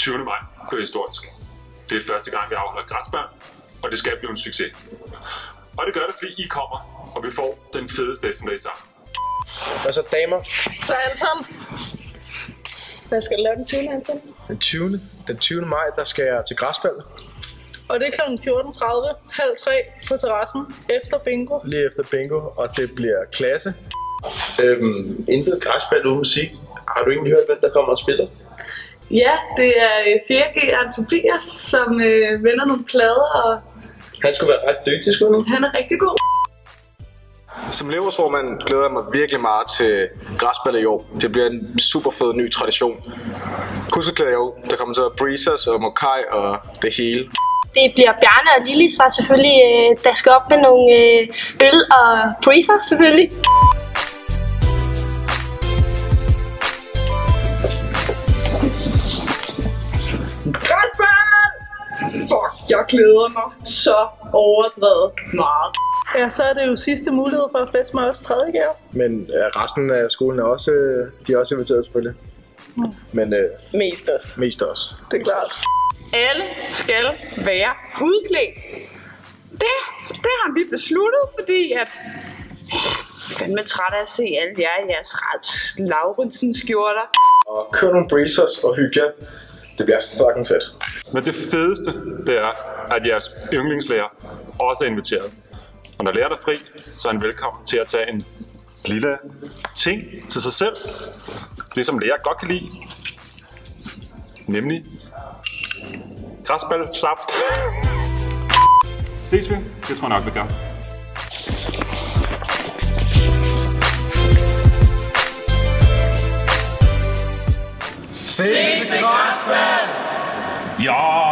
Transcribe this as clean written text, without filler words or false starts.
20. maj bliver historisk. Det er første gang, vi afholder græsbal, og det skal blive en succes. Og det gør det, fordi I kommer, og vi får den fedeste eftermiddag sammen. Hvad så, damer? Så Anton, hvad skal du lave den 20. Anton? Den 20. maj, der skal jeg til græsbal. Og det er kl. 14.30, halv 3 på terrassen, efter bingo. Lige efter bingo, og det bliver klasse. Intet græsbal uden musik. Har du egentlig hørt, hvem der kommer og spiller? Ja, det er 4G'eren Tobias, som vender nogle plader, og Han skulle være ret dygtig, skulle han? han er rigtig god. Som elevrådsformand glæder jeg mig virkelig meget til græsbal i år. Det bliver en super fed ny tradition. Husk glæder jeg ud. Der kommer til at være breezers og mokai og det hele. Det bliver Bjarne og Lili, så selvfølgelig, der skal op med nogle øl og breezer selvfølgelig. Græsbal! Fuck, jeg glæder mig så overdrevet meget. Ja, så er det jo sidste mulighed for at feste med os 3. gave. Men resten af skolen er også, de er også inviteret selvfølgelig. Men Mest os. det er klart. Alle skal være udklædt. Det har vi besluttet, fordi at jeg er fandme træt af at se alle jer i jeres Ralf Lauritsen skjorter. Og kør nogle breezers og hygge jer. Det bliver fucking fedt. Men det fedeste, det er, at jeres yndlingslærer også er inviteret. Og når læreren er fri, så er han velkommen til at tage en lille ting til sig selv. Det, som lærer godt kan lide. Nemlig græsbal saft. Ses vi? Det tror jeg nok, vi gør. Ses til græsbal! Ja!